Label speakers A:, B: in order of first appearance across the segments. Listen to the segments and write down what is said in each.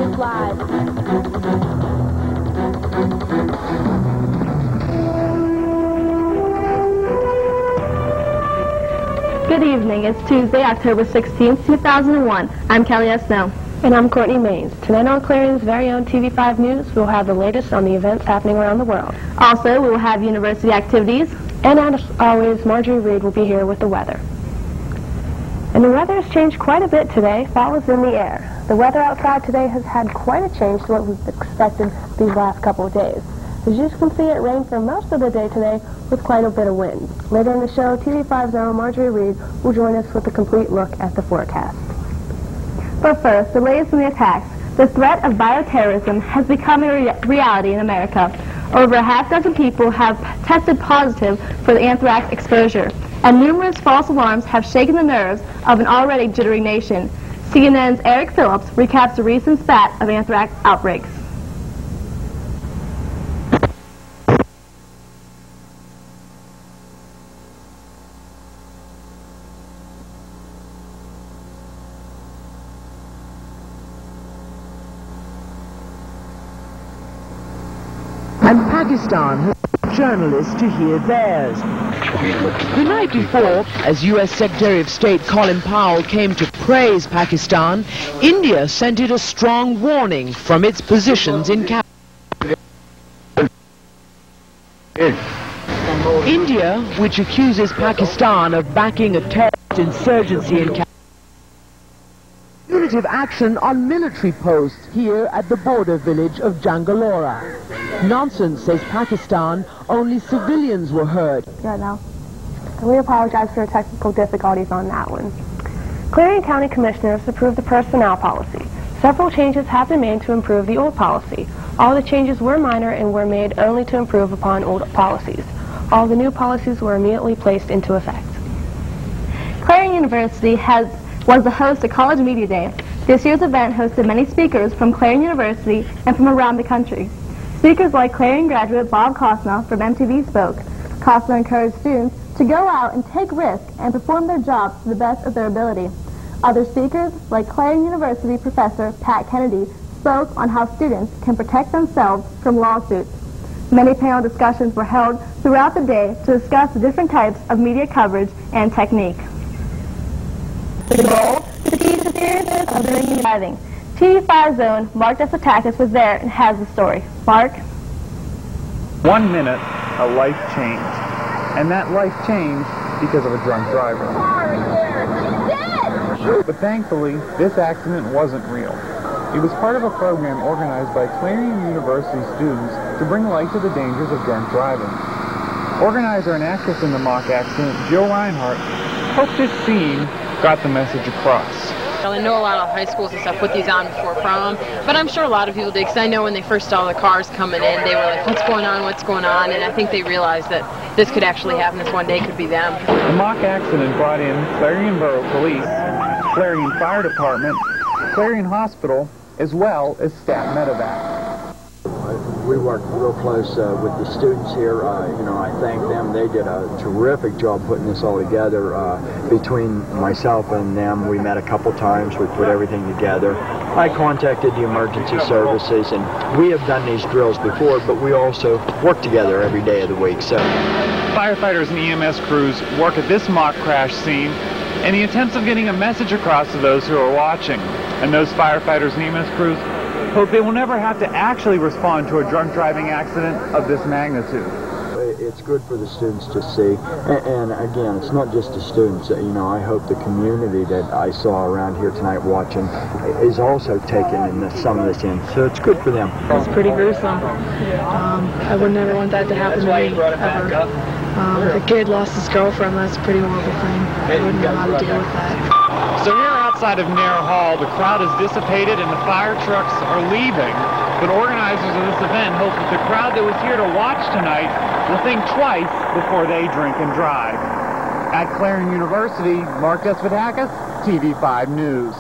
A: News Live.
B: Good evening. It's Tuesday, October 16th, 2001. I'm Kelly S. Snow.
A: And I'm Courtney Maines. Tonight on Clarion's very own TV5 News, we'll have the latest on the events happening around the world.
B: Also, we will have university activities.
A: And as always, Marjorie Reed will be here with the weather. And the weather has changed quite a bit today. Fall is in the air. The weather outside today has had quite a change to what we've expected these last couple of days. As you can see, it rained for most of the day today with quite a bit of wind. Later in the show, TV5's own Marjorie Reed will join us with a complete look at the forecast.
B: But first, the latest in the attacks. The threat of bioterrorism has become a reality in America. Over a half dozen people have tested positive for the anthrax exposure, and numerous false alarms have shaken the nerves of an already jittery nation. CNN's Eric Phillips recaps the recent spat of anthrax outbreaks.
C: And Pakistan has journalists to hear theirs. The night before, as U.S. Secretary of State Colin Powell came to praise Pakistan, India sent it a strong warning from its positions in Kashmir. India, which accuses Pakistan of backing a terrorist insurgency in Kashmir, punitive action on military posts here at the border village of Jangalora. Nonsense, says Pakistan. Only civilians were hurt.
A: Yeah, no. And we apologize for the technical difficulties on that one. Clarion County Commissioners approved the personnel policy. Several changes have been made to improve the old policy. All the changes were minor and were made only to improve upon old policies. All the new policies were immediately placed into effect.
B: Clarion University was the host of College Media Day. This year's event hosted many speakers from Clarion University and from around the country. Speakers like Clarion graduate Bob Costner from MTV spoke. Costner encouraged students to go out and take risks and perform their jobs to the best of their ability. Other speakers, like Clarion University professor Pat Kennedy, spoke on how students can protect themselves from lawsuits. Many panel discussions were held throughout the day to discuss the different types of media coverage and technique. The goal to teach the seriousness of drinking and driving. TV5's own Mark Despotakis was there and has the story. Mark?
D: 1 minute, a life changed. And that life changed because of a drunk driver. But thankfully, this accident wasn't real. It was part of a program organized by Clarion University students to bring light to the dangers of drunk driving. Organizer and actress in the mock accident, Jill Reinhardt, hoped this scene got the message across.
E: I know a lot of high schools and stuff put these on before prom, but I'm sure a lot of people did, because I know when they first saw the cars coming in, they were like, what's going on, and I think they realized that this could actually happen, this one day could be them.
D: The mock accident brought in Clarion Borough Police, Clarion Fire Department, Clarion Hospital, as well as staff medevac.
F: We worked real close with the students here. I thank them. They did a terrific job putting this all together. Between myself and them, we met a couple times. We put everything together. I contacted the emergency services, and we have done these drills before, but we also work together every day of the week. So,
D: firefighters and EMS crews work at this mock crash scene in the attempts of getting a message across to those who are watching. And those firefighters and EMS crews hope they will never have to actually respond to a drunk driving accident of this magnitude.
F: It's good for the students to see, and again, it's not just the students. I hope the community that I saw around here tonight watching is also taking some of this in, so it's good for them.
G: It's pretty gruesome. I would never want that to happen to me, ever. The kid lost his girlfriend. That's a pretty horrible thing. I wouldn't know how to deal with that.
D: So here outside of Nair Hall, the crowd is dissipated and the fire trucks are leaving. But organizers of this event hope that the crowd that was here to watch tonight will think twice before they drink and drive. At Clarion University, Mark Despotakis, TV5 News.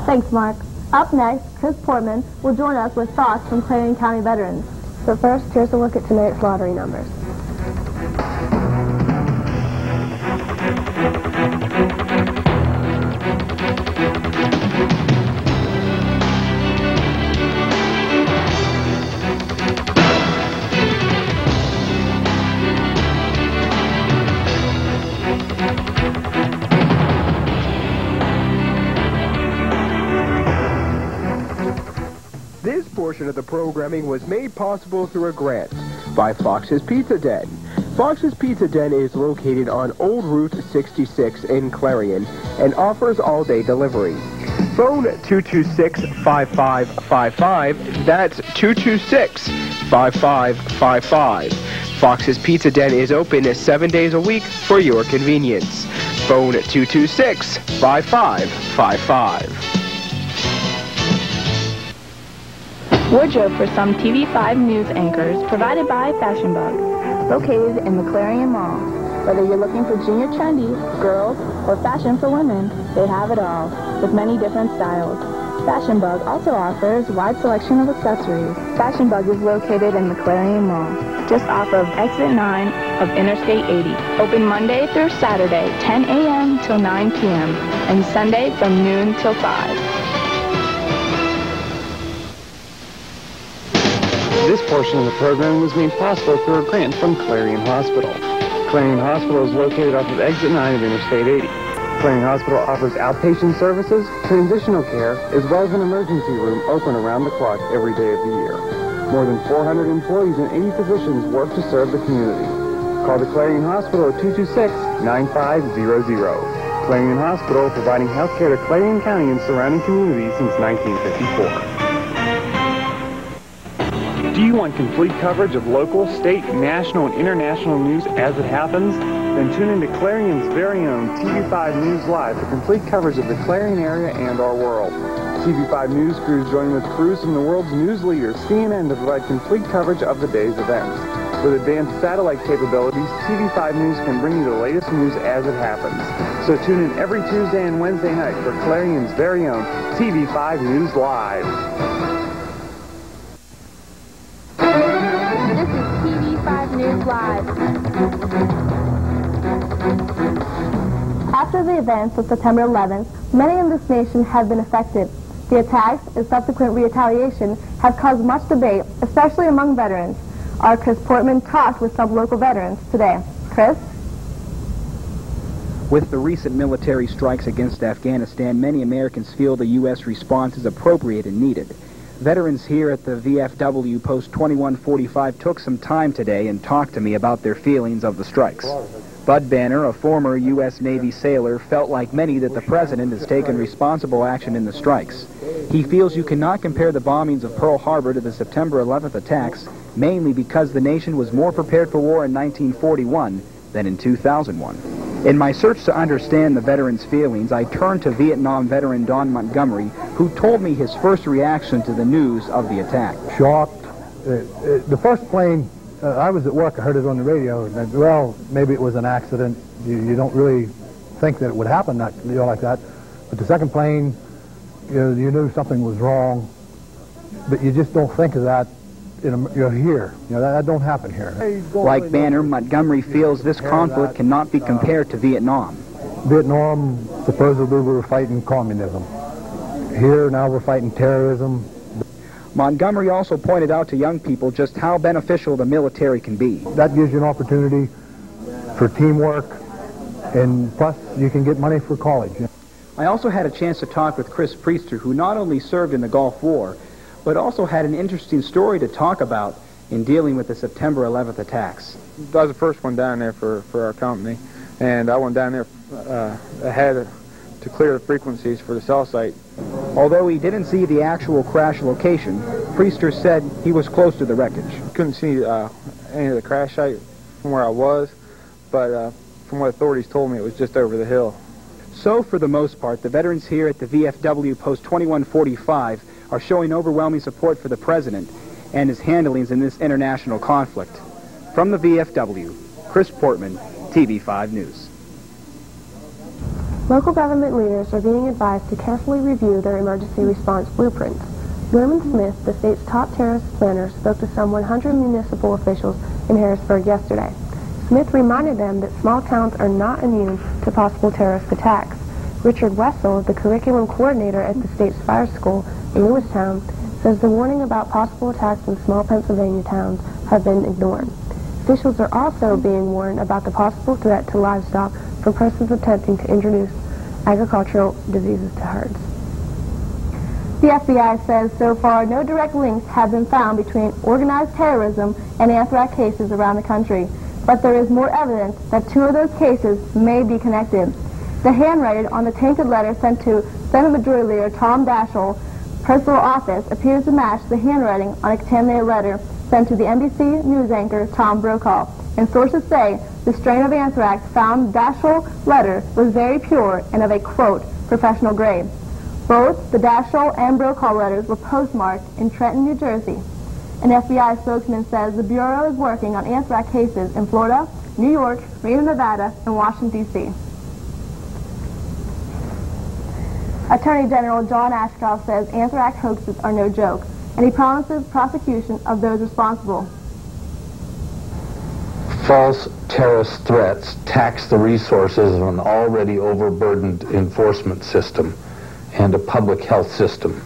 B: Thanks, Mark. Up next, Chris Portman will join us with thoughts from Clarion County veterans.
A: But first, here's a look at tonight's lottery numbers.
H: portion of the programming was made possible through a grant by Fox's Pizza Den. Fox's Pizza Den is located on Old Route 66 in Clarion and offers all-day delivery. Phone 226-5555. That's 226-5555. Fox's Pizza Den is open 7 days a week for your convenience. Phone 226-5555.
I: Wardrobe for some TV5 news anchors provided by Fashion Bug. Located in the Clarion Mall. Whether you're looking for junior trendy, girls, or fashion for women, they have it all, with many different styles. Fashion Bug also offers a wide selection of accessories. Fashion Bug is located in the Clarion Mall, just off of Exit 9 of Interstate 80. Open Monday through Saturday, 10 a.m. till 9 p.m., and Sunday from noon till 5.
J: This portion of the program was made possible through a grant from Clarion Hospital. Clarion Hospital is located off of Exit 9 of Interstate 80. Clarion Hospital offers outpatient services, transitional care, as well as an emergency room open around the clock every day of the year. More than 400 employees and 80 physicians work to serve the community. Call the Clarion Hospital at 226-9500. Clarion Hospital, providing health care to Clarion County and surrounding communities since 1954.
D: Do you want complete coverage of local, state, national, and international news as it happens? Then tune into Clarion's very own TV5 News Live for complete coverage of the Clarion area and our world. TV5 News crews join with crews from the world's news leaders, CNN, to provide complete coverage of the day's events. With advanced satellite capabilities, TV5 News can bring you the latest news as it happens. So tune in every Tuesday and Wednesday night for Clarion's very own TV5 News Live.
I: This is TV5 News Live.
B: After the events of September 11th, many in this nation have been affected. The attacks and subsequent retaliation have caused much debate, especially among veterans. Our Chris Portman talked with some local veterans today. Chris?
K: With the recent military strikes against Afghanistan, many Americans feel the U.S. response is appropriate and needed. Veterans here at the VFW Post 2145 took some time today and talked to me about their feelings of the strikes. Bud Banner, a former U.S. Navy sailor, felt like many that the president has taken responsible action in the strikes. He feels you cannot compare the bombings of Pearl Harbor to the September 11th attacks, mainly because the nation was more prepared for war in 1941 than in 2001. In my search to understand the veterans' feelings, I turned to Vietnam veteran Don Montgomery, who told me his first reaction to the news of the attack.
L: Shocked. The first plane, I was at work, I heard it on the radio, and well, maybe it was an accident. You don't really think that it would happen like that. But the second plane, you knew something was wrong, but you just don't think of that. You're here. That don't happen here.
K: Like Banner, Montgomery feels this conflict cannot be compared to Vietnam.
L: Vietnam, supposedly we were fighting communism. Here, now we're fighting terrorism.
K: Montgomery also pointed out to young people just how beneficial the military can be.
L: That gives you an opportunity for teamwork, and plus you can get money for college.
K: I also had a chance to talk with Chris Priester, who not only served in the Gulf War, but also had an interesting story to talk about in dealing with the September 11th attacks.
M: I was the first one down there for our company, and I went down there ahead to clear the frequencies for the cell site.
K: Although he didn't see the actual crash location, Priester said he was close to the wreckage.
M: Couldn't see any of the crash site from where I was, but from what authorities told me, it was just over the hill.
K: So, for the most part, the veterans here at the VFW Post 2145 are showing overwhelming support for the president and his handlings in this international conflict. From the VFW, Chris Portman, TV5 News.
A: Local government leaders are being advised to carefully review their emergency response blueprints. Norman Smith, the state's top terrorist planner, spoke to some 100 municipal officials in Harrisburg yesterday. Smith reminded them that small towns are not immune to possible terrorist attacks. Richard Wessel, the curriculum coordinator at the state's fire school in Lewistown, says the warning about possible attacks in small Pennsylvania towns have been ignored. Officials are also being warned about the possible threat to livestock from persons attempting to introduce agricultural diseases to herds.
B: The FBI says so far no direct links have been found between organized terrorism and anthrax cases around the country, but there is more evidence that two of those cases may be connected. The handwriting on the tainted letter sent to Senate Majority Leader Tom Daschle's personal office appears to match the handwriting on a contaminated letter sent to the NBC News anchor Tom Brokaw. And sources say the strain of anthrax found in Daschle's letter was very pure and of a, quote, professional grade. Both the Daschle and Brokaw letters were postmarked in Trenton, New Jersey. An FBI spokesman says the Bureau is working on anthrax cases in Florida, New York, Reno, Nevada, and Washington, D.C. Attorney General John Ashcroft says anthrax hoaxes are no joke, and he promises prosecution of those responsible.
N: False terrorist threats tax the resources of an already overburdened enforcement system and a public health system.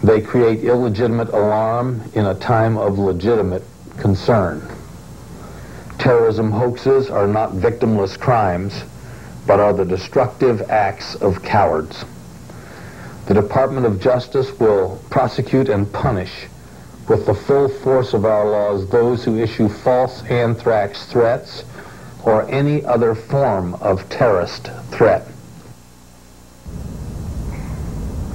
N: They create illegitimate alarm in a time of legitimate concern. Terrorism hoaxes are not victimless crimes, but are the destructive acts of cowards. The Department of Justice will prosecute and punish with the full force of our laws those who issue false anthrax threats or any other form of terrorist threat.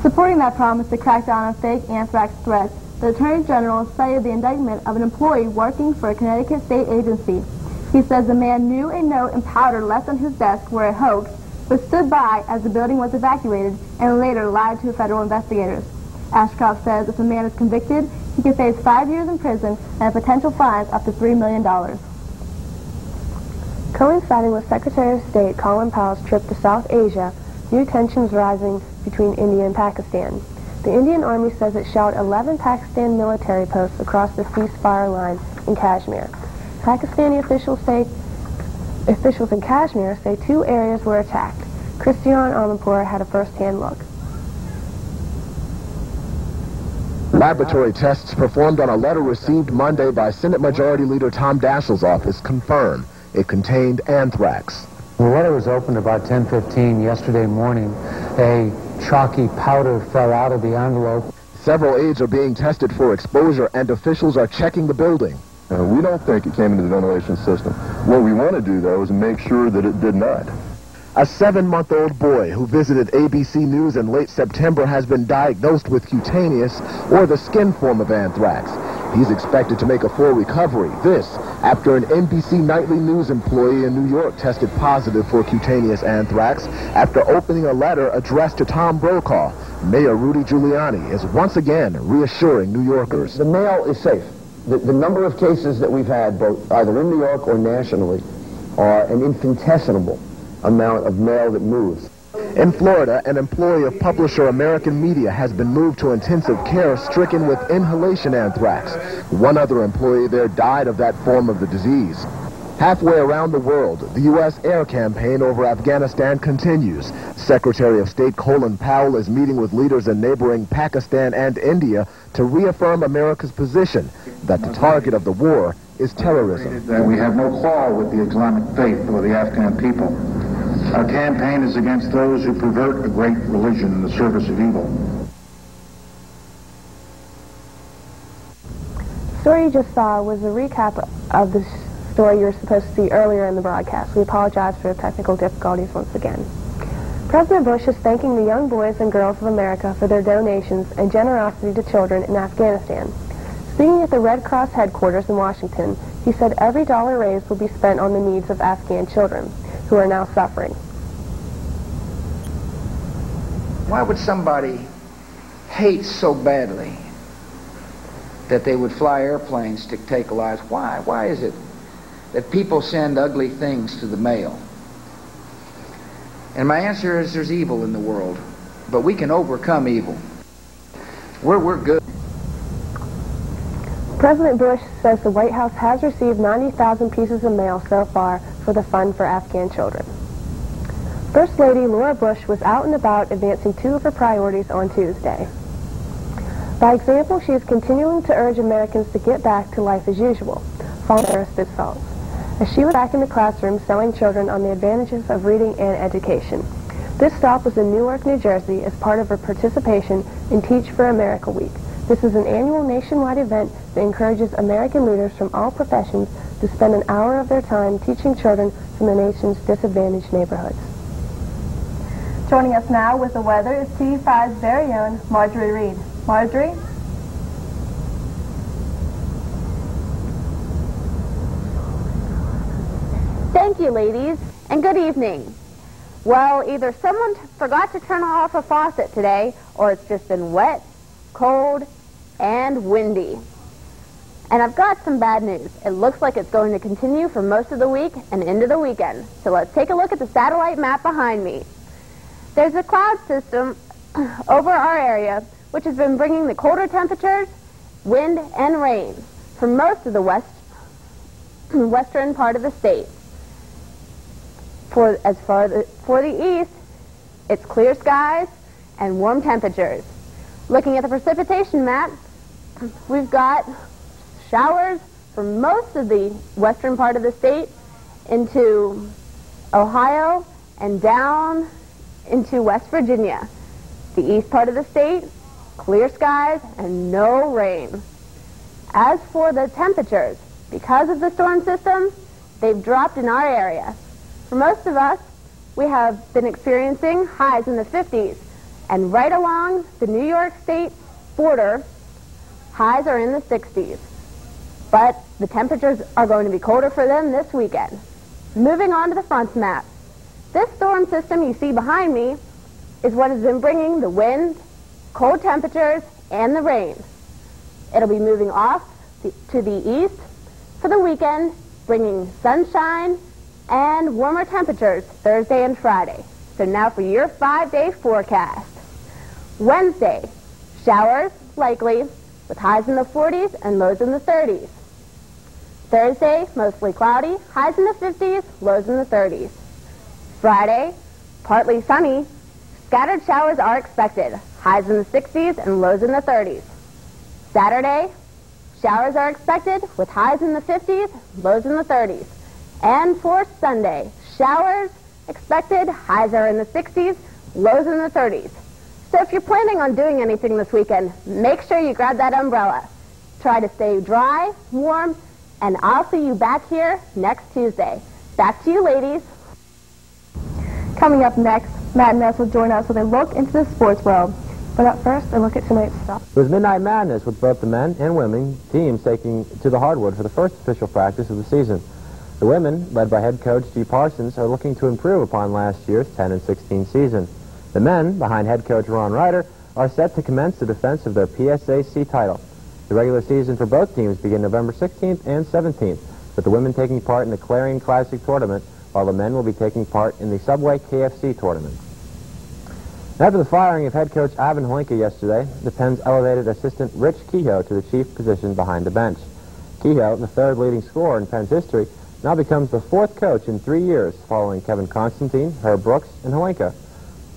B: Supporting that promise to crack down on fake anthrax threats, the Attorney General cited the indictment of an employee working for a Connecticut state agency. He says the man knew a note and powder left on his desk were a hoax, but stood by as the building was evacuated and later lied to federal investigators. Ashcroft says if a man is convicted, he could face 5 years in prison and potential fines up to $3 million.
A: Coinciding with Secretary of State Colin Powell's trip to South Asia, new tensions rising between India and Pakistan. The Indian Army says it shelled 11 Pakistan military posts across the ceasefire line in Kashmir. Pakistani officials in Kashmir say 2 areas were attacked. Christian Amanpour had a first-hand look.
O: Laboratory tests performed on a letter received Monday by Senate Majority Leader Tom Daschle's office confirm it contained anthrax.
P: The letter was opened about 10:15 yesterday morning. A chalky powder fell out of the envelope.
O: Several aides are being tested for exposure, and officials are checking the building.
Q: We don't think it came into the ventilation system. What we want to do, though, is make sure that it did not.
O: A 7-month-old boy who visited ABC News in late September has been diagnosed with cutaneous, or the skin form of anthrax. He's expected to make a full recovery. This after an NBC Nightly News employee in New York tested positive for cutaneous anthrax after opening a letter addressed to Tom Brokaw. Mayor Rudy Giuliani is once again reassuring New Yorkers.
R: The mail is safe. The number of cases that we've had, both either in New York or nationally, are an infinitesimal amount of mail that moves.
O: In Florida, an employee of publisher American Media has been moved to intensive care stricken with inhalation anthrax. One other employee there died of that form of the disease. Halfway around the world, the U.S. air campaign over Afghanistan continues. Secretary of State Colin Powell is meeting with leaders in neighboring Pakistan and India to reaffirm America's position that the target of the war is terrorism.
S: That we have no quarrel with the Islamic faith or the Afghan people. Our campaign is against those who pervert a great religion in the service of evil.
A: The story you just saw was a recap of the story you were supposed to see earlier in the broadcast. We apologize for the technical difficulties once again. President Bush is thanking the young boys and girls of America for their donations and generosity to children in Afghanistan. Speaking at the Red Cross headquarters in Washington, he said every dollar raised will be spent on the needs of Afghan children who are now suffering.
T: Why would somebody hate so badly that they would fly airplanes to take lives? Why? Why is it that people send ugly things to the mail? And my answer is there's evil in the world, but we can overcome evil. We're good.
A: President Bush says the White House has received 90,000 pieces of mail so far for the Fund for Afghan Children. First Lady Laura Bush was out and about advancing 2 of her priorities on Tuesday. By example, she is continuing to urge Americans to get back to life as usual, following terrorist assaults, as she was back in the classroom selling children on the advantages of reading and education. This stop was in Newark, New Jersey as part of her participation in Teach for America Week. This is an annual nationwide event that encourages American leaders from all professions to spend an hour of their time teaching children from the nation's disadvantaged neighborhoods.
B: Joining us now with the weather is TV5's very own Marjorie Reed. Marjorie?
U: Thank you, ladies, and good evening. Well, either someone forgot to turn off a faucet today, or it's just been wet, cold, and windy. And I've got some bad news. It looks like it's going to continue for most of the week and into the weekend. So let's take a look at the satellite map behind me. There's a cloud system over our area which has been bringing the colder temperatures, wind, and rain for most of the western part of the state. For the east, it's clear skies and warm temperatures. Looking at the precipitation map, we've got showers for most of the western part of the state into Ohio and down into West Virginia. The east part of the state, clear skies and no rain. As for the temperatures, because of the storm system, they've dropped in our area. For most of us, we have been experiencing highs in the 50s, and right along the New York State border, highs are in the 60s. But the temperatures are going to be colder for them this weekend. Moving on to the front map. This storm system you see behind me is what has been bringing the wind, cold temperatures, and the rain. It'll be moving off to the east for the weekend, bringing sunshine and warmer temperatures Thursday and Friday. So now for your 5-day forecast. Wednesday, showers likely with highs in the 40s and lows in the 30s. Thursday, mostly cloudy, highs in the 50s, lows in the 30s. Friday, partly sunny, scattered showers are expected, highs in the 60s and lows in the 30s. Saturday, showers are expected with highs in the 50s, lows in the 30s. And for Sunday, showers expected, highs are in the 60s, lows in the 30s. So if you're planning on doing anything this weekend, make sure you grab that umbrella. Try to stay dry, warm, and I'll see you back here next Tuesday. Back to you, ladies.
B: Coming up next, Matt Ness will join us with a look into the sports world. But up first, a look at tonight's stuff.
V: It was Midnight Madness with both the men and women teams taking to the hardwood for the first official practice of the season. The women, led by head coach G. Parsons, are looking to improve upon last year's 10-16 season. The men, behind head coach Ron Ryder, are set to commence the defense of their PSAC title. The regular season for both teams begin November 16th and 17th, with the women taking part in the Clarion Classic tournament, while the men will be taking part in the Subway KFC tournament. After the firing of head coach Ivan Holinka yesterday, the Pens elevated assistant Rich Kehoe to the chief position behind the bench. Kehoe, the third leading scorer in Pens history, now becomes the fourth coach in 3 years, following Kevin Constantine, Herb Brooks, and Holinka.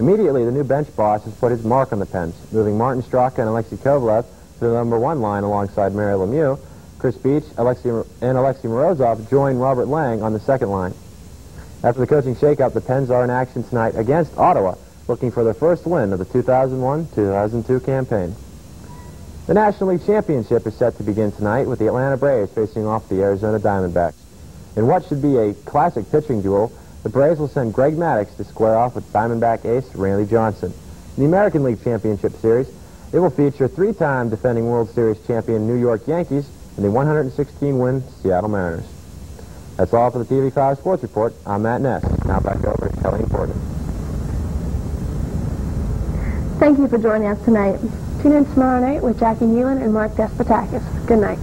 V: Immediately, the new bench boss has put his mark on the Pens, moving Martin Straka and Alexei Kovalev to the number 1 line alongside Mary Lemieux. Chris Beach and Alexei Morozov join Robert Lang on the second line. After the coaching shakeup, the Pens are in action tonight against Ottawa, looking for their first win of the 2001-2002 campaign. The National League Championship is set to begin tonight with the Atlanta Braves facing off the Arizona Diamondbacks. In what should be a classic pitching duel, the Braves will send Greg Maddux to square off with Diamondback ace Randy Johnson. In the American League Championship Series, it will feature 3-time defending World Series champion New York Yankees and the 116-win Seattle Mariners. That's all for the TV5 Sports Report. I'm Matt Ness. Now back over to Kelly and Porter.
A: Thank you for joining us tonight. Tune in tomorrow night with Jackie Nealon and Mark Despotakis. Good night.